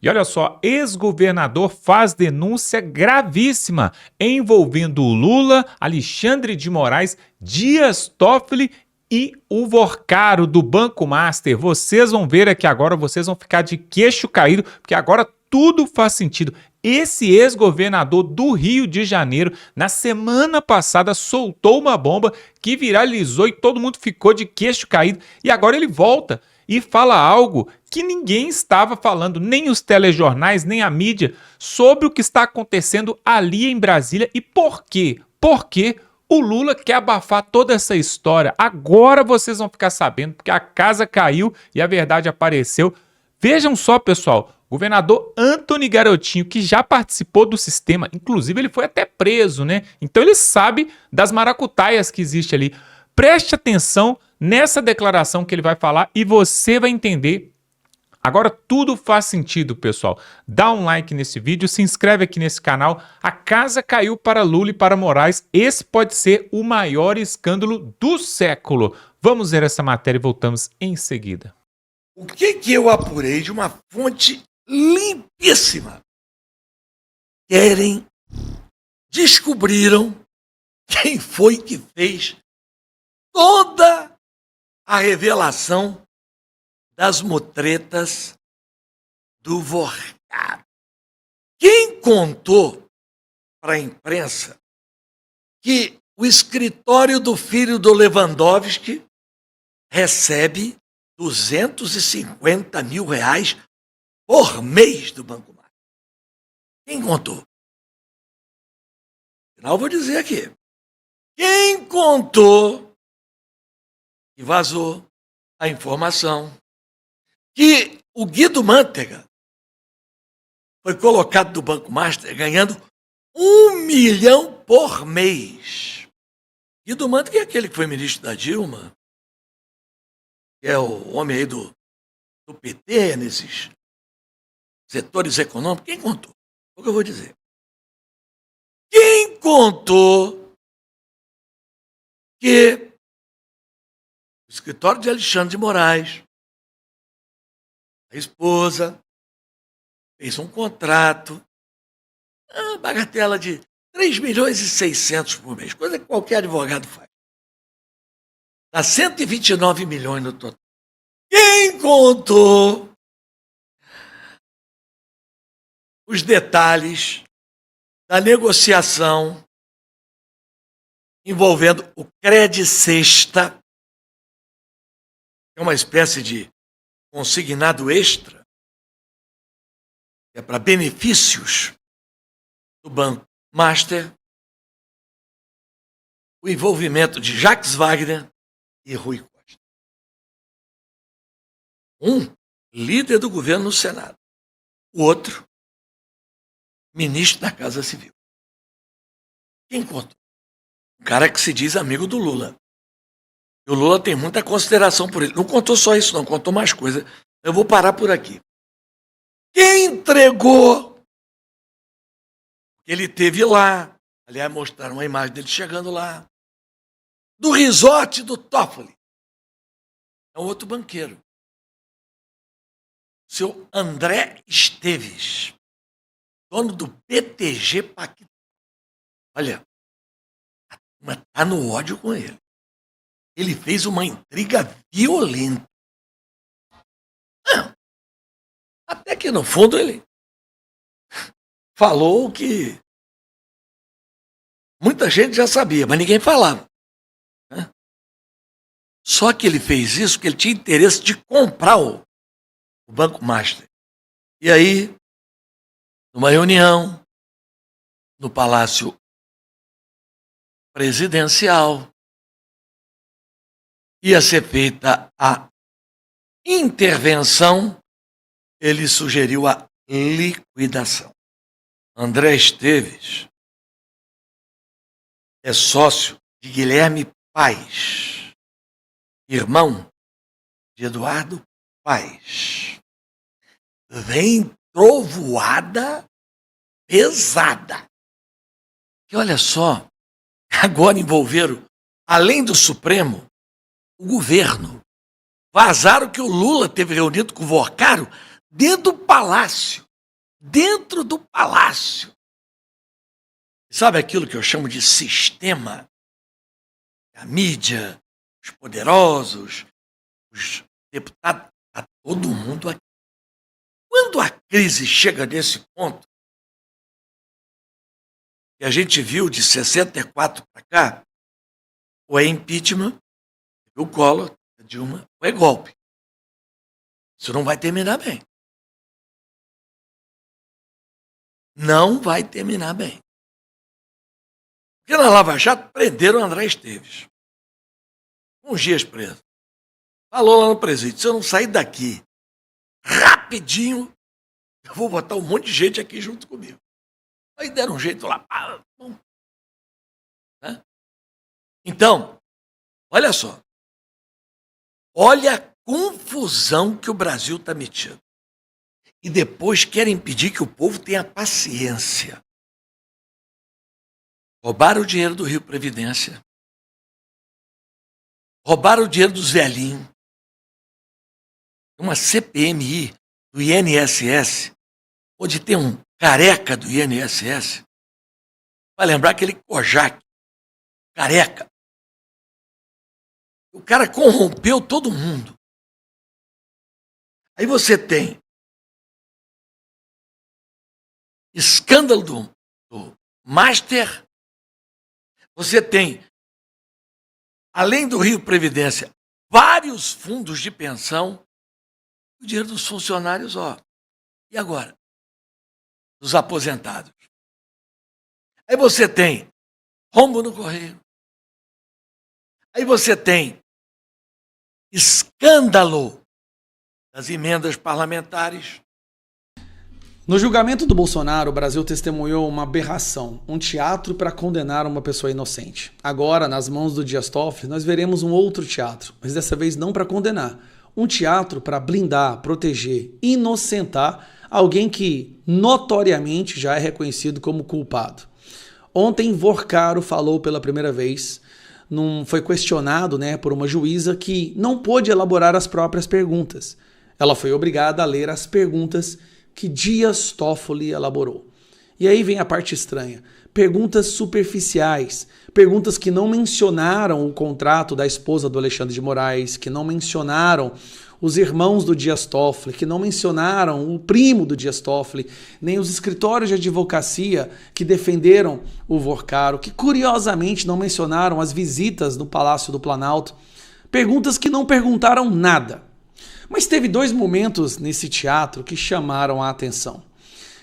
E olha só, ex-governador faz denúncia gravíssima envolvendo o Lula, Alexandre de Moraes, Dias Toffoli e o Vorcaro do Banco Master. Vocês vão ver aqui agora, vocês vão ficar de queixo caído, porque agora tudo faz sentido. Esse ex-governador do Rio de Janeiro, na semana passada, soltou uma bomba que viralizou e todo mundo ficou de queixo caído. E agora ele volta e fala algo que ninguém estava falando, nem os telejornais, nem a mídia, sobre o que está acontecendo ali em Brasília e por quê. Por quê? O Lula quer abafar toda essa história. Agora vocês vão ficar sabendo, porque a casa caiu e a verdade apareceu. Vejam só, pessoal, o governador Antony Garotinho, que já participou do sistema, inclusive ele foi até preso, né? Então ele sabe das maracutaias que existe ali. Preste atenção nessa declaração que ele vai falar e você vai entender. Agora tudo faz sentido, pessoal. Dá um like nesse vídeo, se inscreve aqui nesse canal. A casa caiu para Lula e para Moraes. Esse pode ser o maior escândalo do século. Vamos ver essa matéria e voltamos em seguida. O que eu apurei de uma fonte limpíssima? Descobriram quem foi que fez toda a revelação das mutretas do Vorcaro. Quem contou para a imprensa que o escritório do filho do Lewandowski recebe R$250 mil por mês do Banco Master? Quem contou? Afinal, vou dizer aqui. Quem contou e vazou a informação que o Guido Mantega foi colocado do Banco Master ganhando R$1 milhão por mês. Guido Mantega é aquele que foi ministro da Dilma, que é o homem aí do PT, nesses setores econômicos. Quem contou? É o que eu vou dizer. Quem contou que o escritório de Alexandre de Moraes, a esposa, fez um contrato, uma bagatela de 3.600.000 por mês, coisa que qualquer advogado faz. Dá 129 milhões no total. Quem contou os detalhes da negociação envolvendo o Credicesta, que é uma espécie de consignado extra, que é para benefícios do Banco Master, o envolvimento de Jacques Wagner e Rui Costa. Um, líder do governo no Senado. O outro, ministro da Casa Civil. Quem contou? Um cara que se diz amigo do Lula. E o Lula tem muita consideração por ele. Não contou só isso, não, contou mais coisa. Eu vou parar por aqui. Quem entregou? Ele teve lá. Aliás, mostraram uma imagem dele chegando lá. Do resort do Toffoli. É um outro banqueiro. Seu André Esteves. Dono do BTG Pactual. Olha, mas tá no ódio com ele. Ele fez uma intriga violenta. Até que, no fundo, ele falou que muita gente já sabia, mas ninguém falava. Só que ele fez isso porque ele tinha interesse de comprar o Banco Master. E aí, numa reunião no Palácio Presidencial, ia ser feita a intervenção, ele sugeriu a liquidação. André Esteves é sócio de Guilherme Paes, irmão de Eduardo Paes. Vem trovoada pesada. E olha só, agora envolveram, além do Supremo, o governo. Vazaram que o Lula teve reunido com o Vorcaro dentro do palácio. dentro do palácio. Sabe aquilo que eu chamo de sistema? A mídia, os poderosos, os deputados, está todo mundo aqui. Quando a crise chega nesse ponto, e a gente viu de 64 para cá, ou é impeachment, o Collor, a Dilma, ou é golpe. Isso não vai terminar bem. Não vai terminar bem. Porque na Lava Jato prenderam o André Esteves. Uns dias preso. Falou lá no presídio, se eu não sair daqui rapidinho, eu vou botar um monte de gente aqui junto comigo. Aí deram um jeito lá. Né? Então, olha só. Olha a confusão que o Brasil está metido. E depois querem impedir que o povo tenha paciência. Roubaram o dinheiro do Rio Previdência. Roubaram o dinheiro dos velhinhos. Uma CPMI do INSS, onde tem um careca do INSS, vai lembrar aquele Kojak, careca. O cara corrompeu todo mundo. Aí você tem escândalo do Master, você tem, além do Rio Previdência, vários fundos de pensão, o dinheiro dos funcionários, e agora? Dos aposentados. Aí você tem rombo no Correio. Aí você tem escândalo das emendas parlamentares. No julgamento do Bolsonaro, o Brasil testemunhou uma aberração, um teatro para condenar uma pessoa inocente. Agora, nas mãos do Dias Toffoli, nós veremos um outro teatro, mas dessa vez não para condenar. Um teatro para blindar, proteger, inocentar alguém que notoriamente já é reconhecido como culpado. Ontem, Vorcaro falou pela primeira vez, foi questionado por uma juíza que não pôde elaborar as próprias perguntas. Ela foi obrigada a ler as perguntas que Dias Toffoli elaborou. E aí vem a parte estranha. Perguntas superficiais, perguntas que não mencionaram o contrato da esposa do Alexandre de Moraes, que não mencionaram os irmãos do Dias Toffoli, que não mencionaram o primo do Dias Toffoli, nem os escritórios de advocacia que defenderam o Vorcaro, que curiosamente não mencionaram as visitas no Palácio do Planalto. Perguntas que não perguntaram nada. Mas teve dois momentos nesse teatro que chamaram a atenção.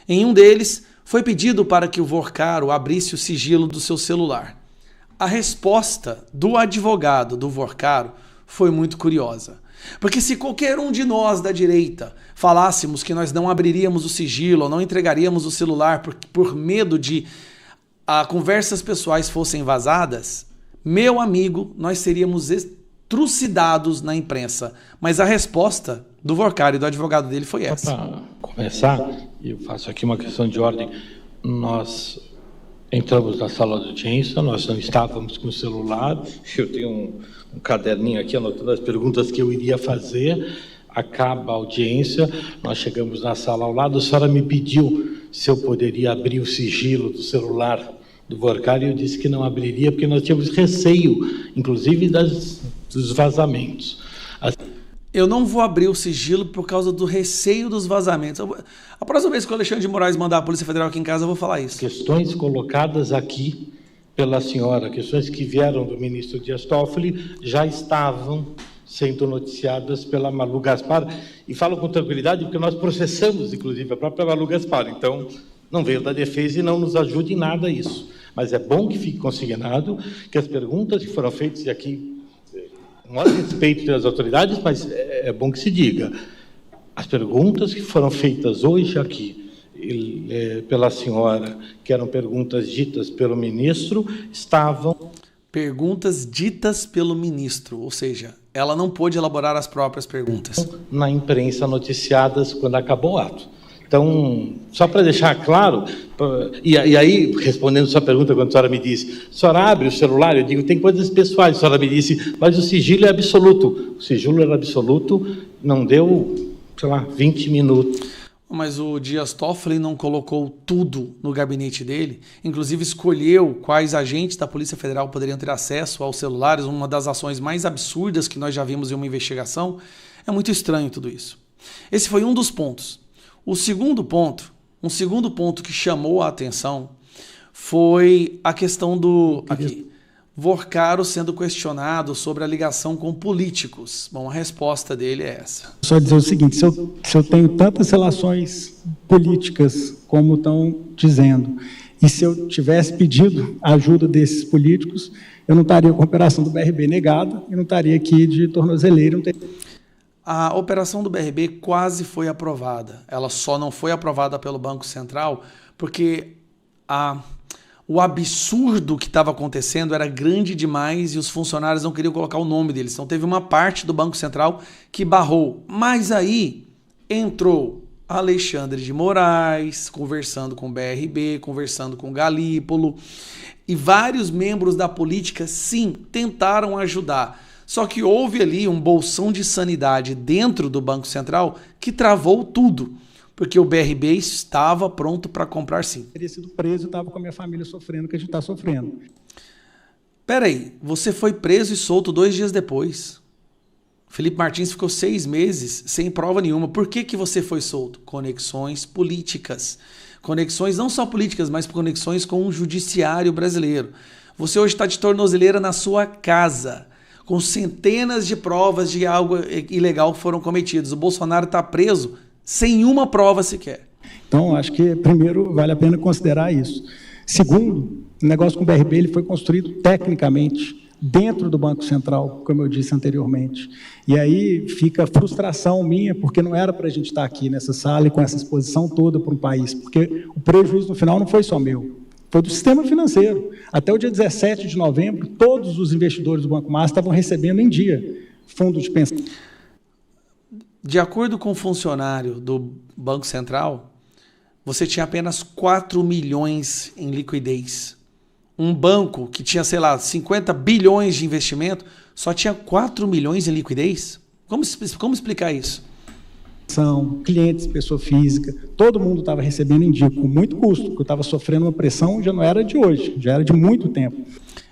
Em um deles, foi pedido para que o Vorcaro abrisse o sigilo do seu celular. A resposta do advogado do Vorcaro foi muito curiosa. Porque se qualquer um de nós da direita falássemos que nós não abriríamos o sigilo ou não entregaríamos o celular por medo de conversas pessoais fossem vazadas, meu amigo, nós seríamos trucidados na imprensa. Mas a resposta do Vorcaro e do advogado dele foi essa. Para começar, eu faço aqui uma questão de ordem. Nós entramos na sala de audiência, nós não estávamos com o celular, eu tenho um caderninho aqui anotando as perguntas que eu iria fazer, acaba a audiência, nós chegamos na sala ao lado, a senhora me pediu se eu poderia abrir o sigilo do celular do Vorcaro e eu disse que não abriria porque nós tínhamos receio, inclusive dos vazamentos. Eu não vou abrir o sigilo por causa do receio dos vazamentos. A próxima vez que o Alexandre de Moraes mandar a Polícia Federal aqui em casa, eu vou falar isso. Questões colocadas aqui pela senhora, questões que vieram do ministro Dias Toffoli, já estavam sendo noticiadas pela Malu Gaspar, e falo com tranquilidade porque nós processamos, inclusive, a própria Malu Gaspar, então não veio da defesa e não nos ajude em nada isso. Mas é bom que fique consignado que as perguntas que foram feitas, e aqui não há respeito das autoridades, mas é bom que se diga. As perguntas que foram feitas hoje aqui pela senhora, que eram perguntas ditas pelo ministro, estavam... Perguntas ditas pelo ministro, ou seja, ela não pôde elaborar as próprias perguntas. Na imprensa noticiadas quando acabou o ato. Então, só para deixar claro, e aí, respondendo sua pergunta, quando a senhora me disse, a senhora abre o celular, eu digo, tem coisas pessoais, a senhora me disse, mas o sigilo é absoluto. O sigilo era absoluto, não deu, 20 minutos. Mas o Dias Toffoli não colocou tudo no gabinete dele, inclusive escolheu quais agentes da Polícia Federal poderiam ter acesso aos celulares, uma das ações mais absurdas que nós já vimos em uma investigação. É muito estranho tudo isso. Esse foi um dos pontos. Um segundo ponto que chamou a atenção foi a questão do Vorcaro sendo questionado sobre a ligação com políticos. Bom, a resposta dele é essa. Só dizer o seguinte, se eu tenho tantas relações políticas como estão dizendo, e se eu tivesse pedido a ajuda desses políticos, eu não estaria com a operação do BRB negada e não estaria aqui de tornozeleira. A operação do BRB quase foi aprovada. Ela só não foi aprovada pelo Banco Central porque o absurdo que estava acontecendo era grande demais e os funcionários não queriam colocar o nome deles. Então teve uma parte do Banco Central que barrou. Mas aí entrou Alexandre de Moraes, conversando com o BRB, conversando com o Galípolo, e vários membros da política, sim, tentaram ajudar. Só que houve ali um bolsão de sanidade dentro do Banco Central que travou tudo. Porque o BRB estava pronto para comprar sim. Teria sido preso e estava com a minha família sofrendo o que a gente está sofrendo. Peraí, você foi preso e solto 2 dias depois. Felipe Martins ficou 6 meses sem prova nenhuma. Por que você foi solto? Conexões políticas. Conexões não só políticas, mas conexões com o judiciário brasileiro. Você hoje está de tornozeleira na sua casa, com centenas de provas de algo ilegal que foram cometidos. O Bolsonaro está preso sem uma prova sequer. Então, acho que, primeiro, vale a pena considerar isso. Segundo, o negócio com o BRB ele foi construído tecnicamente dentro do Banco Central, como eu disse anteriormente. E aí fica a frustração minha, porque não era para a gente estar aqui nessa sala e com essa exposição toda para o país, porque o prejuízo no final não foi só meu, foi do sistema financeiro. Até o dia 17 de novembro, todos os investidores do Banco Master estavam recebendo em dia fundo de pensão. De acordo com o funcionário do Banco Central, você tinha apenas 4 milhões em liquidez. Um banco que tinha, 50 bilhões de investimento, só tinha 4 milhões em liquidez? Como explicar isso? São clientes, pessoa física, todo mundo estava recebendo em dia, com muito custo, porque eu estava sofrendo uma pressão, já não era de hoje, já era de muito tempo.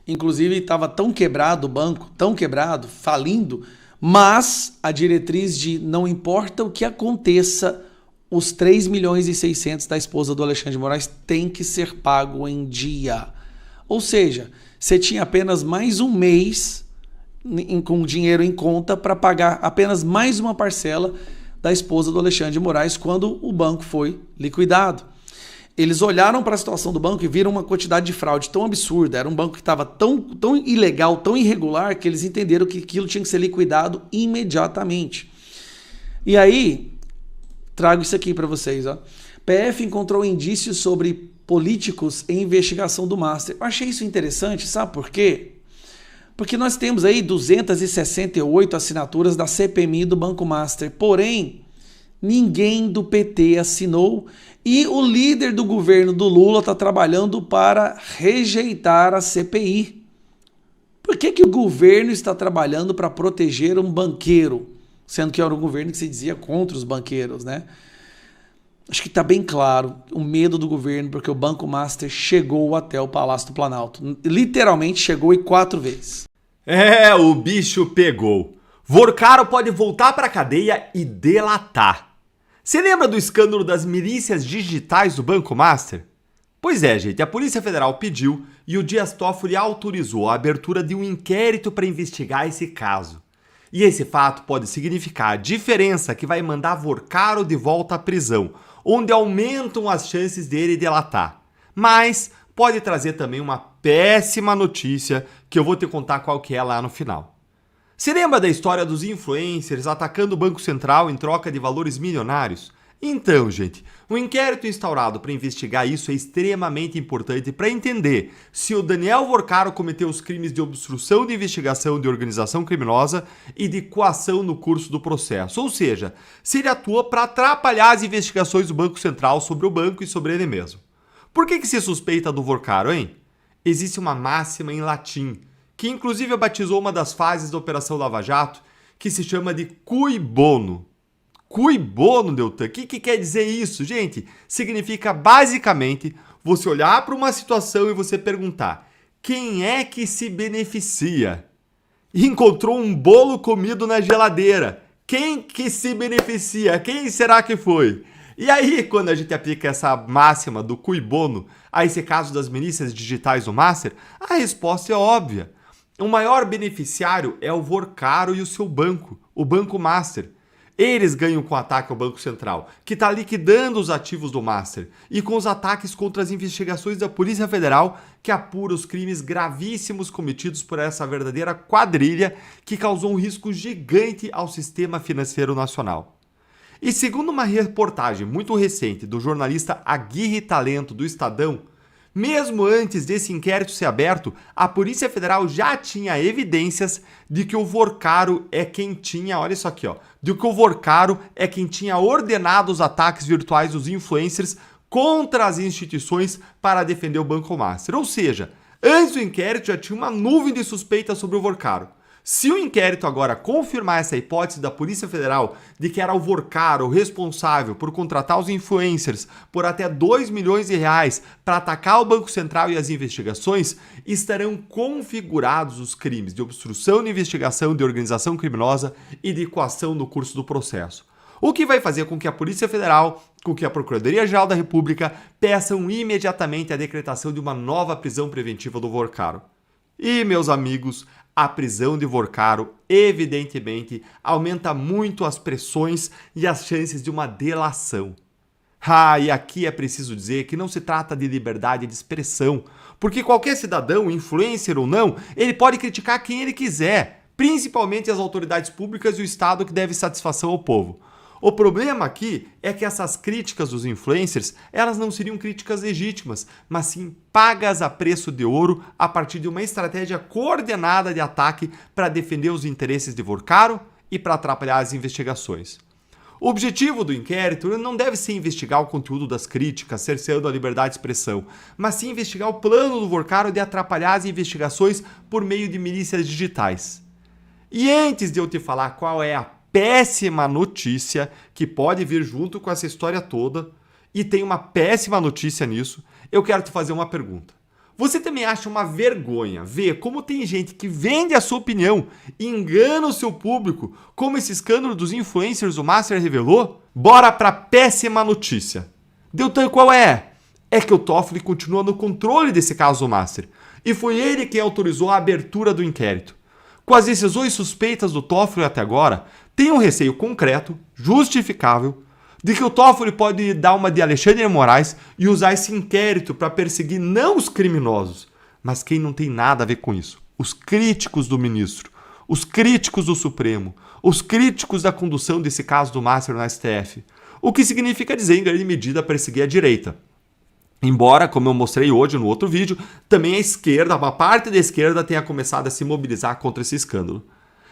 Inclusive, estava tão quebrado o banco, tão quebrado, falindo, mas a diretriz de não importa o que aconteça, os 3 milhões e 600 da esposa do Alexandre de Moraes tem que ser pago em dia. Ou seja, você tinha apenas mais um mês com dinheiro em conta para pagar apenas mais uma parcela da esposa do Alexandre de Moraes quando o banco foi liquidado. Eles olharam para a situação do banco e viram uma quantidade de fraude tão absurda. Era um banco que estava tão ilegal, tão irregular, que eles entenderam que aquilo tinha que ser liquidado imediatamente. E aí, trago isso aqui para vocês. Ó. PF encontrou indícios sobre políticos em investigação do Master. Eu achei isso interessante, sabe por quê? Porque nós temos aí 268 assinaturas da CPMI do Banco Master. Porém, ninguém do PT assinou e o líder do governo do Lula está trabalhando para rejeitar a CPI. Por que o governo está trabalhando para proteger um banqueiro, sendo que era um governo que se dizia contra os banqueiros, né? Acho que está bem claro o medo do governo, porque o Banco Master chegou até o Palácio do Planalto. Literalmente chegou 4 vezes. É, o bicho pegou. Vorcaro pode voltar para a cadeia e delatar. Você lembra do escândalo das milícias digitais do Banco Master? Pois é, gente, a Polícia Federal pediu e o Dias Toffoli autorizou a abertura de um inquérito para investigar esse caso. E esse fato pode significar a diferença que vai mandar Vorcaro de volta à prisão, onde aumentam as chances dele delatar. Mas pode trazer também uma péssima notícia que eu vou te contar qual que é lá no final. Se lembra da história dos influencers atacando o Banco Central em troca de valores milionários? Então, gente, um inquérito instaurado para investigar isso é extremamente importante para entender se o Daniel Vorcaro cometeu os crimes de obstrução de investigação de organização criminosa e de coação no curso do processo, ou seja, se ele atua para atrapalhar as investigações do Banco Central sobre o banco e sobre ele mesmo. Por que se suspeita do Vorcaro, hein? Existe uma máxima em latim, que inclusive batizou uma das fases da Operação Lava Jato, que se chama de cui bono. Cui bono, Deltan? O que quer dizer isso, gente? Significa basicamente você olhar para uma situação e você perguntar: quem é que se beneficia? E encontrou um bolo comido na geladeira. Quem que se beneficia? Quem será que foi? E aí, quando a gente aplica essa máxima do cui bono a esse caso das milícias digitais do Master, a resposta é óbvia. O maior beneficiário é o Vorcaro e o seu banco, o Banco Master. Eles ganham com o ataque ao Banco Central, que está liquidando os ativos do Master, e com os ataques contra as investigações da Polícia Federal, que apura os crimes gravíssimos cometidos por essa verdadeira quadrilha que causou um risco gigante ao sistema financeiro nacional. E segundo uma reportagem muito recente do jornalista Aguirre Talento do Estadão, mesmo antes desse inquérito ser aberto, a Polícia Federal já tinha evidências de que o Vorcaro é quem tinha, olha isso aqui, ó, de que o Vorcaro é quem tinha ordenado os ataques virtuais dos influencers contra as instituições para defender o Banco Master. Ou seja, antes do inquérito já tinha uma nuvem de suspeitas sobre o Vorcaro. Se o inquérito agora confirmar essa hipótese da Polícia Federal de que era o Vorcaro responsável por contratar os influencers por até 2 milhões de reais para atacar o Banco Central e as investigações, estarão configurados os crimes de obstrução de investigação de organização criminosa e de coação no curso do processo. O que vai fazer com que a Polícia Federal, com que a Procuradoria-Geral da República peçam imediatamente a decretação de uma nova prisão preventiva do Vorcaro. E, meus amigos, a prisão de Vorcaro, evidentemente, aumenta muito as pressões e as chances de uma delação. E aqui é preciso dizer que não se trata de liberdade de expressão, porque qualquer cidadão, influencer ou não, ele pode criticar quem ele quiser, principalmente as autoridades públicas e o Estado que deve satisfação ao povo. O problema aqui é que essas críticas dos influencers, elas não seriam críticas legítimas, mas sim pagas a preço de ouro a partir de uma estratégia coordenada de ataque para defender os interesses de Vorcaro e para atrapalhar as investigações. O objetivo do inquérito não deve ser investigar o conteúdo das críticas, cerceando a liberdade de expressão, mas sim investigar o plano do Vorcaro de atrapalhar as investigações por meio de milícias digitais. E antes de eu te falar qual é a péssima notícia que pode vir junto com essa história toda, e tem uma péssima notícia nisso, eu quero te fazer uma pergunta. Você também acha uma vergonha ver como tem gente que vende a sua opinião e engana o seu público, como esse escândalo dos influencers do Master revelou? Bora pra péssima notícia. Deltan, qual é? É que o Toffoli continua no controle desse caso do Master, e foi ele quem autorizou a abertura do inquérito. Com as decisões suspeitas do Toffoli até agora, tem um receio concreto, justificável, de que o Toffoli pode dar uma de Alexandre de Moraes e usar esse inquérito para perseguir não os criminosos, mas quem não tem nada a ver com isso. Os críticos do ministro, os críticos do Supremo, os críticos da condução desse caso do Master no STF. O que significa dizer, em grande medida, perseguir a direita. Embora, como eu mostrei hoje no outro vídeo, também a esquerda, uma parte da esquerda tenha começado a se mobilizar contra esse escândalo.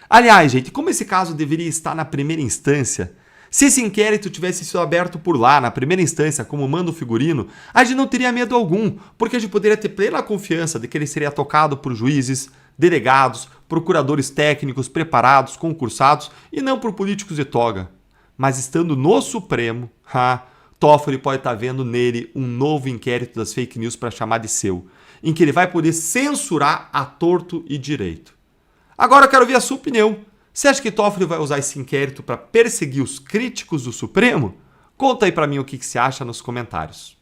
Aliás, gente, como esse caso deveria estar na primeira instância, se esse inquérito tivesse sido aberto por lá, na primeira instância, como manda o figurino, a gente não teria medo algum, porque a gente poderia ter plena confiança de que ele seria tocado por juízes, delegados, procuradores técnicos preparados, concursados, e não por políticos de toga. Mas estando no Supremo, Toffoli pode estar vendo nele um novo inquérito das fake news para chamar de seu, em que ele vai poder censurar a torto e direito. Agora eu quero ver a sua opinião. Você acha que Toffoli vai usar esse inquérito para perseguir os críticos do Supremo? Conta aí para mim o que você acha nos comentários.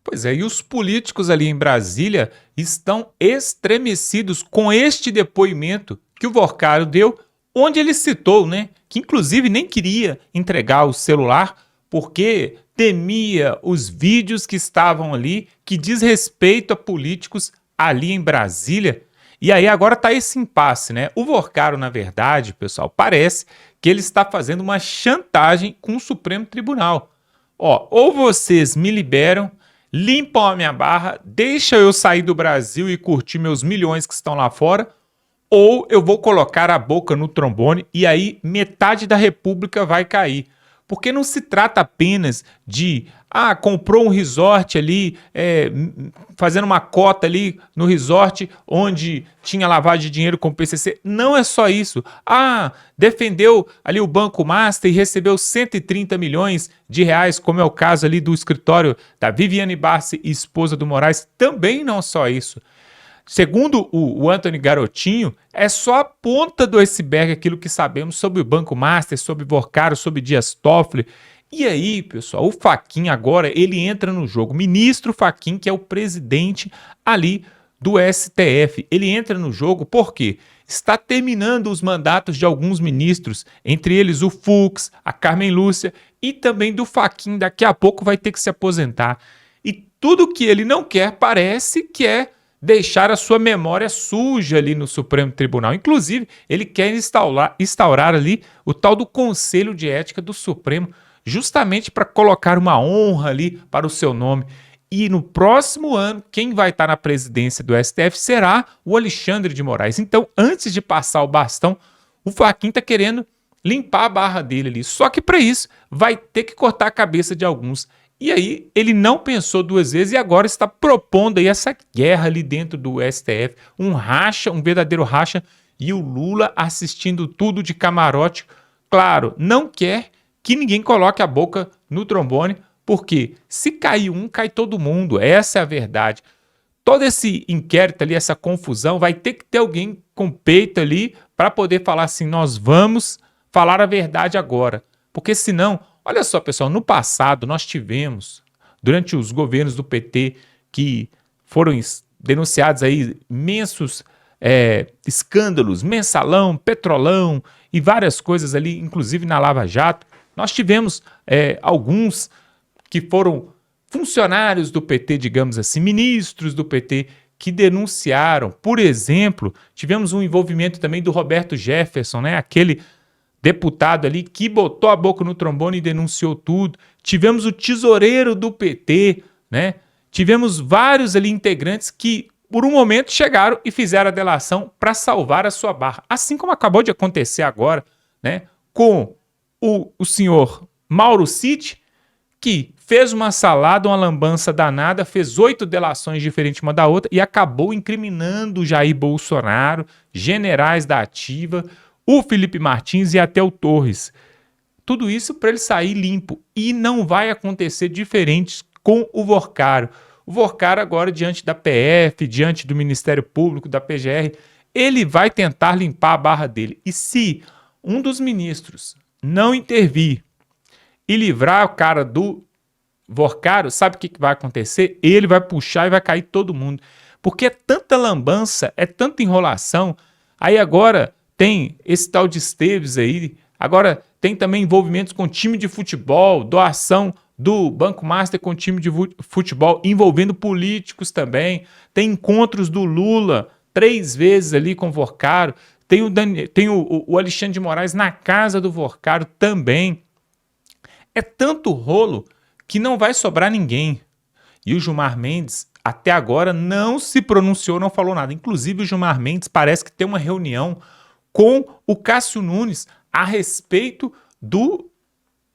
Pois é, e os políticos ali em Brasília estão estremecidos com este depoimento que o Vorcaro deu, onde ele citou, que inclusive nem queria entregar o celular porque temia os vídeos que estavam ali que diz respeito a políticos ali em Brasília. E aí agora está esse impasse, O Vorcaro, na verdade, pessoal, parece que ele está fazendo uma chantagem com o Supremo Tribunal. Ou vocês me liberam, limpam a minha barra, deixam eu sair do Brasil e curtir meus milhões que estão lá fora, ou eu vou colocar a boca no trombone e aí metade da República vai cair. Porque não se trata apenas de comprou um resort ali, fazendo uma cota ali no resort onde tinha lavagem de dinheiro com o PCC. Não é só isso. Defendeu ali o Banco Master e recebeu 130 milhões de reais, como é o caso ali do escritório da Viviane Barsi, esposa do Moraes. Também não só isso. Segundo o Anthony Garotinho, é só a ponta do iceberg aquilo que sabemos sobre o Banco Master, sobre Vorcaro, sobre Dias Toffoli. E aí, pessoal, o Fachin agora, ele entra no jogo. O ministro Fachin, que é o presidente ali do STF, ele entra no jogo porque está terminando os mandatos de alguns ministros, entre eles o Fux, a Carmen Lúcia e também do Fachin, daqui a pouco vai ter que se aposentar. E tudo que ele não quer parece que é deixar a sua memória suja ali no Supremo Tribunal. Inclusive, ele quer instaurar ali o tal do Conselho de Ética do Supremo, justamente para colocar uma honra ali para o seu nome. E no próximo ano, quem vai estar na presidência do STF será o Alexandre de Moraes. Então, antes de passar o bastão, o Fachin está querendo limpar a barra dele ali. Só que para isso, vai ter que cortar a cabeça de alguns. E aí, ele não pensou duas vezes e agora está propondo aí essa guerra ali dentro do STF. Um racha, um verdadeiro racha. E o Lula assistindo tudo de camarote. Claro, não quer que ninguém coloque a boca no trombone, porque se cair um, cai todo mundo. Essa é a verdade. Todo esse inquérito ali, essa confusão, vai ter que ter alguém com peito ali para poder falar assim, nós vamos falar a verdade agora. Porque senão, olha só pessoal, no passado nós tivemos, durante os governos do PT, que foram denunciados aí imensos escândalos, mensalão, petrolão e várias coisas ali, inclusive na Lava Jato. Nós tivemos alguns que foram funcionários do PT, digamos assim, ministros do PT, que denunciaram. Por exemplo, tivemos um envolvimento também do Roberto Jefferson, né? Aquele deputado ali que botou a boca no trombone e denunciou tudo. Tivemos o tesoureiro do PT, né? Tivemos vários ali integrantes que, por um momento, chegaram e fizeram a delação para salvar a sua barra. Assim como acabou de acontecer agora, né? Com o senhor Mauro Cid, que fez uma salada, uma lambança danada, fez 8 delações diferentes uma da outra e acabou incriminando o Jair Bolsonaro, generais da ativa, o Felipe Martins e até o Torres. Tudo isso para ele sair limpo. E não vai acontecer diferente com o Vorcaro. O Vorcaro agora, diante da PF, diante do Ministério Público, da PGR, ele vai tentar limpar a barra dele. E se um dos ministros não intervir e livrar o cara do Vorcaro, sabe o que vai acontecer? Ele vai puxar e vai cair todo mundo. Porque é tanta lambança, é tanta enrolação. Aí agora tem esse tal de Esteves aí, agora tem também envolvimentos com time de futebol, doação do Banco Master com time de futebol, envolvendo políticos também. Tem encontros do Lula 3 vezes ali com o Vorcaro. Tem o Alexandre de Moraes na casa do Vorcaro também. É tanto rolo que não vai sobrar ninguém. E o Gilmar Mendes, até agora, não se pronunciou, não falou nada. Inclusive, o Gilmar Mendes parece que tem uma reunião com o Cássio Nunes a respeito do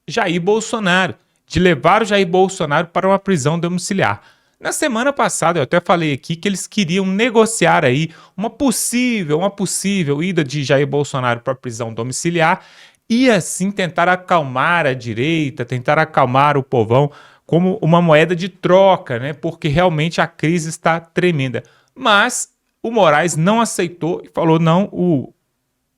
Jair Bolsonaro, de levar o Jair Bolsonaro para uma prisão domiciliar. Na semana passada, eu até falei aqui que eles queriam negociar aí uma possível ida de Jair Bolsonaro para a prisão domiciliar e assim tentar acalmar a direita, tentar acalmar o povão como uma moeda de troca, né? Porque realmente a crise está tremenda. Mas o Moraes não aceitou e falou, não, o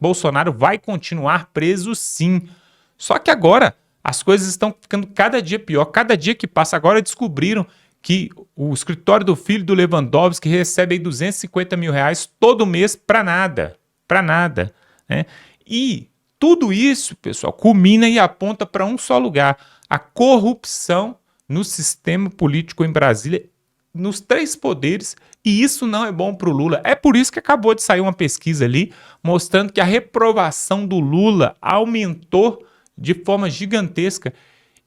Bolsonaro vai continuar preso sim. Só que agora as coisas estão ficando cada dia pior. Cada dia que passa, agora descobriram que o escritório do filho do Lewandowski recebe aí 250 mil reais todo mês para nada, né? E tudo isso, pessoal, culmina e aponta para um só lugar, a corrupção no sistema político em Brasília, nos 3 poderes, e isso não é bom para o Lula. É por isso que acabou de sair uma pesquisa ali, mostrando que a reprovação do Lula aumentou de forma gigantesca.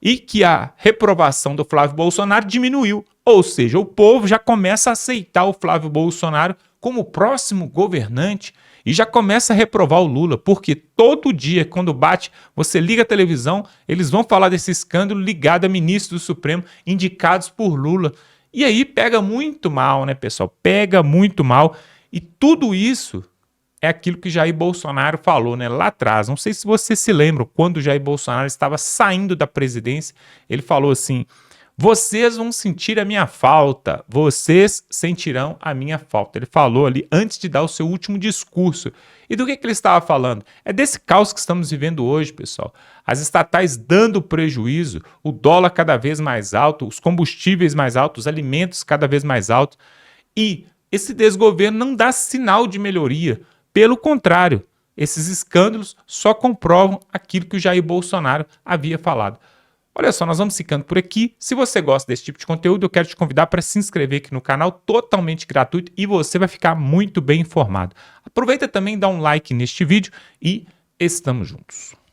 e que a reprovação do Flávio Bolsonaro diminuiu. Ou seja, o povo já começa a aceitar o Flávio Bolsonaro como próximo governante e já começa a reprovar o Lula, porque todo dia, quando bate, você liga a televisão, eles vão falar desse escândalo ligado a ministros do Supremo indicados por Lula. E aí pega muito mal, né, pessoal? Pega muito mal. E tudo isso é aquilo que Jair Bolsonaro falou, né, lá atrás. Não sei se vocês se lembram, quando Jair Bolsonaro estava saindo da presidência, ele falou assim: vocês vão sentir a minha falta, vocês sentirão a minha falta. Ele falou ali antes de dar o seu último discurso. E do que ele estava falando? É desse caos que estamos vivendo hoje, pessoal. As estatais dando prejuízo, o dólar cada vez mais alto, os combustíveis mais altos, os alimentos cada vez mais altos. E esse desgoverno não dá sinal de melhoria. Pelo contrário, esses escândalos só comprovam aquilo que o Jair Bolsonaro havia falado. Olha só, nós vamos ficando por aqui. Se você gosta desse tipo de conteúdo, eu quero te convidar para se inscrever aqui no canal, totalmente gratuito, e você vai ficar muito bem informado. Aproveita também, dá um like neste vídeo e estamos juntos.